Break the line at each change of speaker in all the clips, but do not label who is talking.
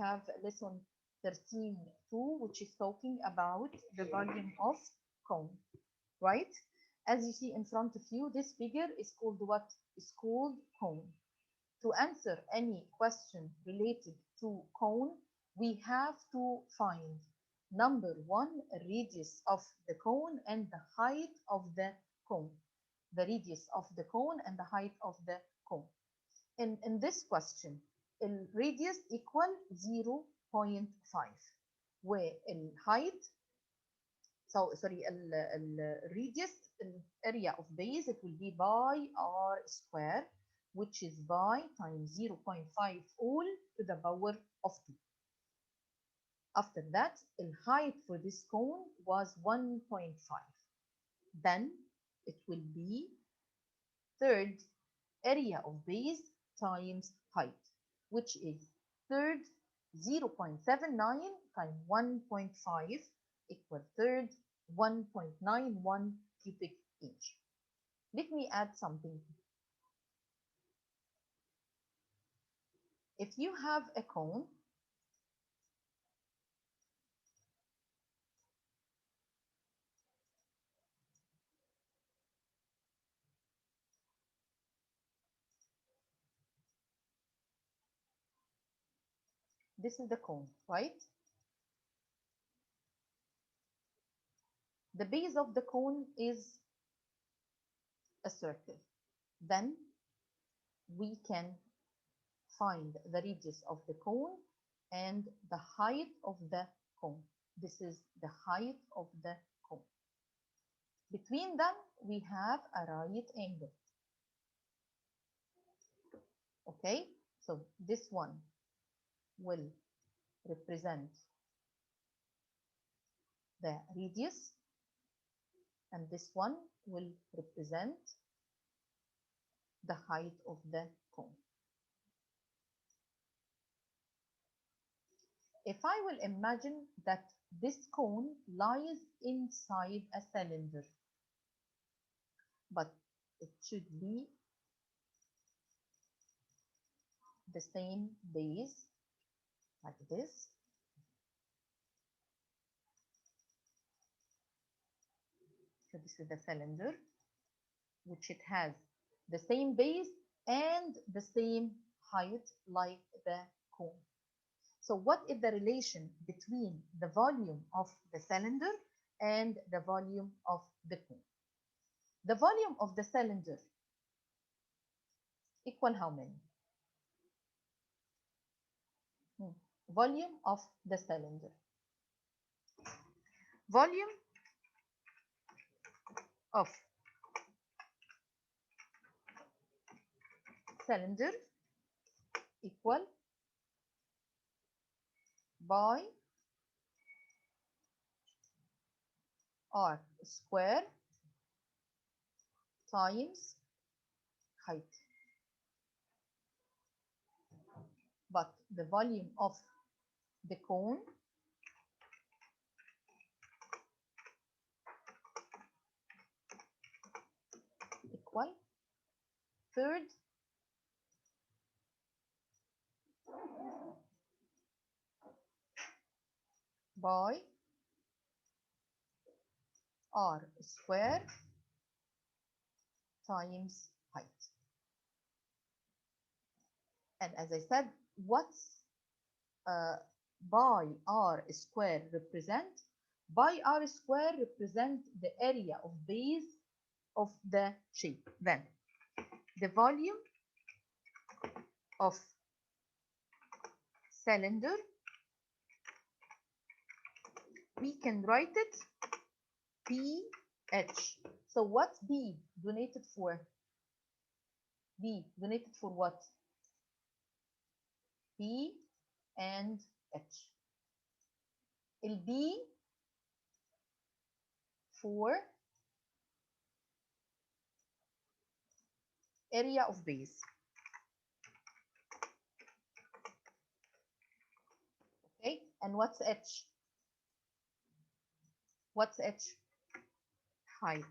have lesson 13.2, which is talking about the volume of cone, right? As you see in front of you, this figure is called what? Is called cone. To answer any question related to cone, we have to find number one, radius of the cone and the height of the cone. The radius of the cone and the height of the cone. In this question, radius equal 0.5, where height, so sorry, radius, area of base, it will be by r square, which is by times 0.5 all to the power of 2. After that, the height for this cone was 1.5. Then it will be third area of base times height, which is third 0.79 times 1.5 equal third 1.91 cubic inch. Let me add something. If you have a cone, this is the cone, right? The base of the cone is a circle. Then we can find the radius of the cone and the height of the cone. This is the height of the cone. Between them, we have a right angle. Okay, so this one will represent the radius, and this one will represent the height of the cone. If I will imagine that this cone lies inside a cylinder, but it should be the same base like this. So this is the cylinder, which it has the same base and the same height like the cone. So what is the relation between the volume of the cylinder and the volume of the cone? The volume of the cylinder equal how many? Volume of the cylinder. Volume of cylinder equal by r square times height. But the volume of the cone equal third by r square times height. And as I said, what's by r square represent? By r square represent the area of base of the shape. Then the volume of cylinder, we can write it PH. So what's B donated for? B donated for what? P and H. Il B for area of base. Okay, and what's H? What's H? Height.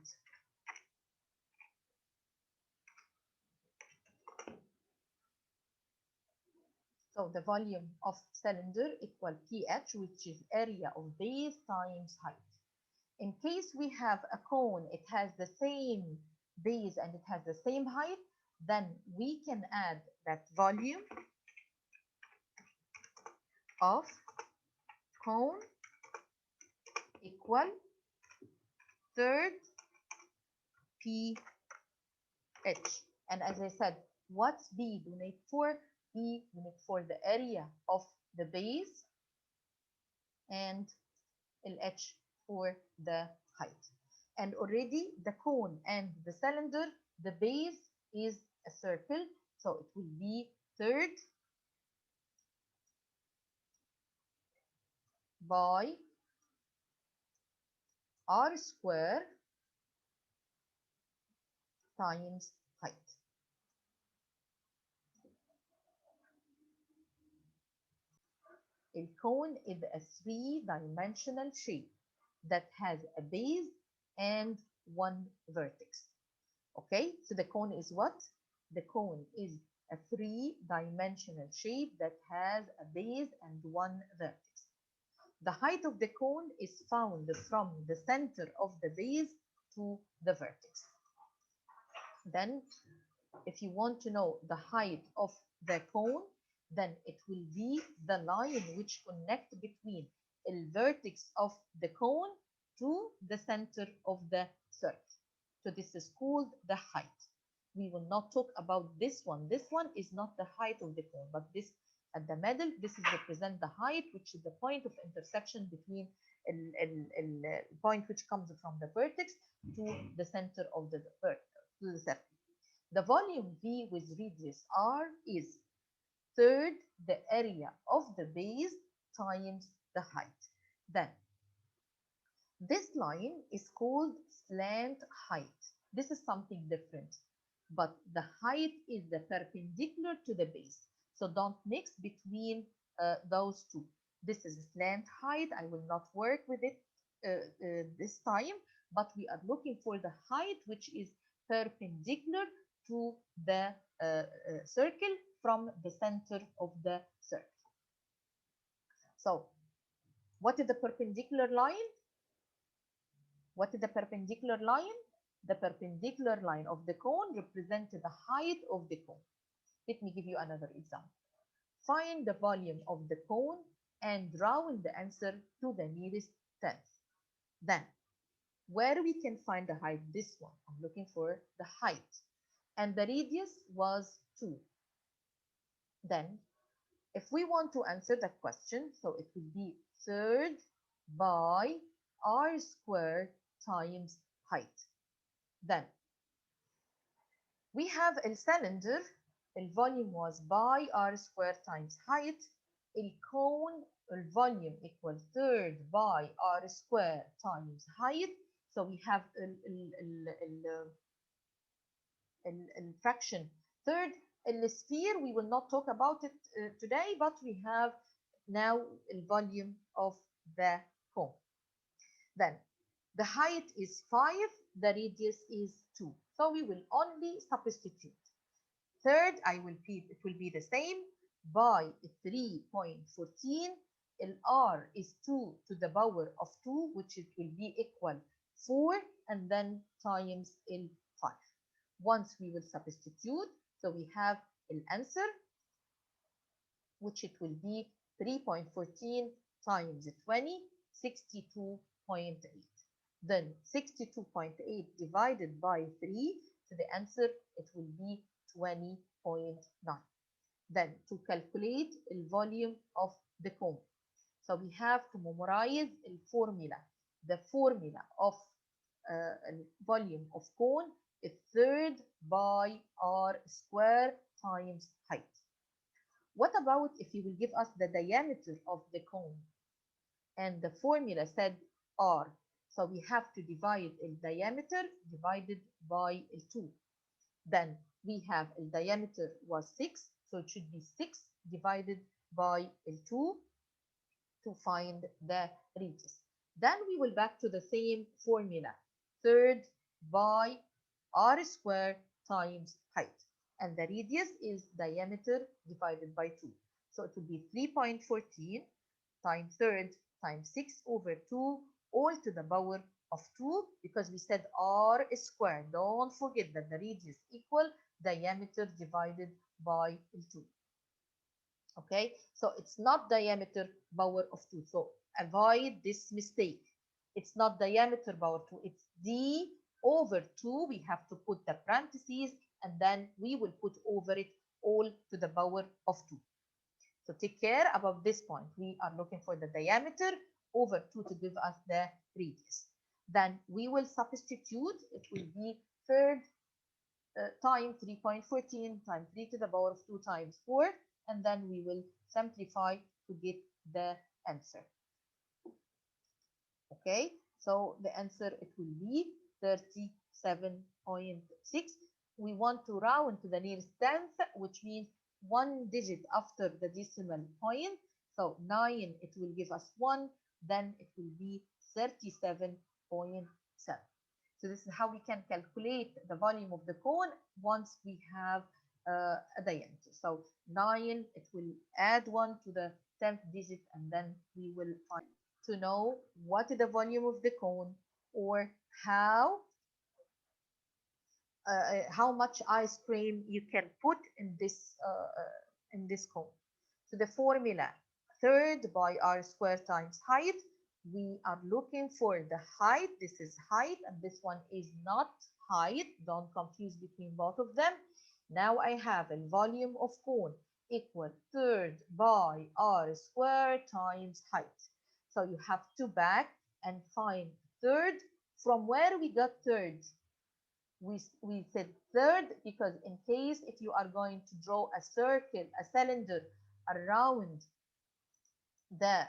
So the volume of cylinder equal pH, which is area of base times height. In case we have a cone, it has the same base and it has the same height, then we can add that volume of cone equal third pH. And as I said, what's B unit for? B unit for the area of the base and LH for the height. And already the cone and the cylinder, the base is a circle, so it will be third by r square times height. A cone is a three-dimensional shape that has a base and one vertex. Okay, so the cone is what? The cone is a three-dimensional shape that has a base and one vertex. The height of the cone is found from the center of the base to the vertex. Then, if you want to know the height of the cone, then it will be the line which connects between the vertex of the cone to the center of the circle. So this is called the height. We will not talk about this one. This one is not the height of the cone, but this at the middle, this is represent the height, which is the point of intersection between a point which comes from the vertex to the center of the circle. The volume V with radius R is third the area of the base times the height. Then this line is called slant height. This is something different, but the height is the perpendicular to the base. So don't mix between those two. This is slant height. I will not work with it this time, but we are looking for the height which is perpendicular to the circle from the center of the circle. So what is the perpendicular line? What is the perpendicular line? The perpendicular line of the cone represents the height of the cone. Let me give you another example. Find the volume of the cone and draw in the answer to the nearest tenth. Then, where we can find the height? This one. I'm looking for the height. And the radius was 2. Then, if we want to answer that question, so it will be third by r squared times height. Then we have a cylinder, the volume was by r squared times height. The cone, the volume equals third by r squared times height. So we have a fraction third. In the sphere, we will not talk about it today, but we have now the volume of the cone. Then the height is 5, the radius is 2. So we will only substitute. Third, it will be the same by 3.14. R is 2 to the power of 2, which it will be equal 4, and then times 5. Once we will substitute, so we have an answer, which it will be 3.14 times 20, 62.8. Then 62.8 divided by 3, so the answer, it will be 20.9. Then to calculate the volume of the cone, so we have to memorize the formula. The formula of volume of cone is third by r squared times height. What about if you will give us the diameter of the cone? And the formula said r. So we have to divide the diameter divided by 2. Then we have the diameter was 6, so it should be 6 divided by 2 to find the radius. Then we will back to the same formula, third by r squared times height. And the radius is diameter divided by 2. So it will be 3.14 times third times 6 over 2 all to the power of 2 because we said r squared. Don't forget that the radius equal diameter divided by 2. Okay, so it's not diameter power of 2. So avoid this mistake. It's not diameter power 2. It's d over 2. We have to put the parentheses and then we will put over it all to the power of 2. So take care about this point. We are looking for the diameter over 2 to give us the radius. Then we will substitute. It will be third time 3.14 times 3 to the power of 2 times 4. And then we will simplify to get the answer. Okay, so the answer it will be 37.6. We want to round to the nearest tenth, which means one digit after the decimal point. So 9, it will give us 1, then it will be 37.7. So this is how we can calculate the volume of the cone once we have a diameter. So 9, it will add 1 to the 10th digit, and then we will find to know what is the volume of the cone or how much ice cream you can put in this cone. So the formula, third by r squared times height. We are looking for the height. This is height and this one is not height. Don't confuse between both of them. Now I have a volume of cone equal third by r squared times height. So you have to back and find third. From where we got third? We said third because in case if you are going to draw a circle, a cylinder around the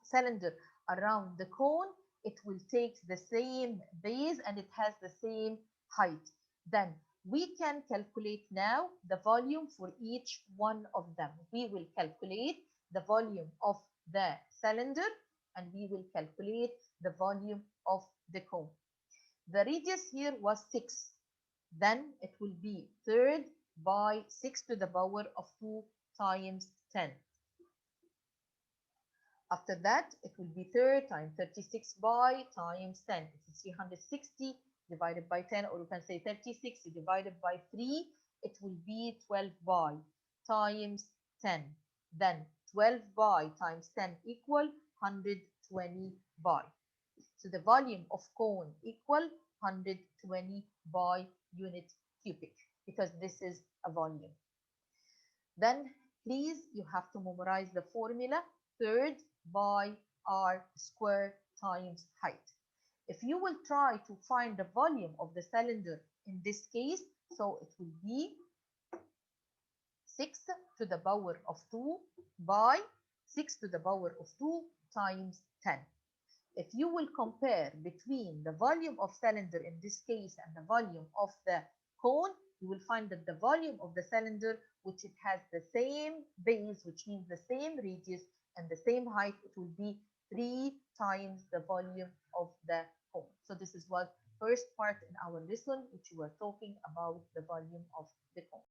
cylinder around the cone, it will take the same base and it has the same height. Then we can calculate now the volume for each one of them. We will calculate the volume of the cylinder and we will calculate the volume of the cone. The radius here was 6. Then it will be third by 6 to the power of 2 times 10. After that, it will be third times 36 by times 10. It's 360 divided by 10, or you can say 36 divided by 3. It will be 12 by times 10. Then 12 by times 10 equal 120 by. So the volume of cone equal 120 by unit cubic because this is a volume. Then please, you have to memorize the formula third by r squared times height. If you will try to find the volume of the cylinder in this case, so it will be 6 to the power of 2 by 6 to the power of 2 times 10. If you will compare between the volume of cylinder in this case and the volume of the cone, you will find that the volume of the cylinder, which it has the same base, which means the same radius and the same height, it will be 3 times the volume of the cone. So this is what first part in our lesson, which we were talking about the volume of the cone.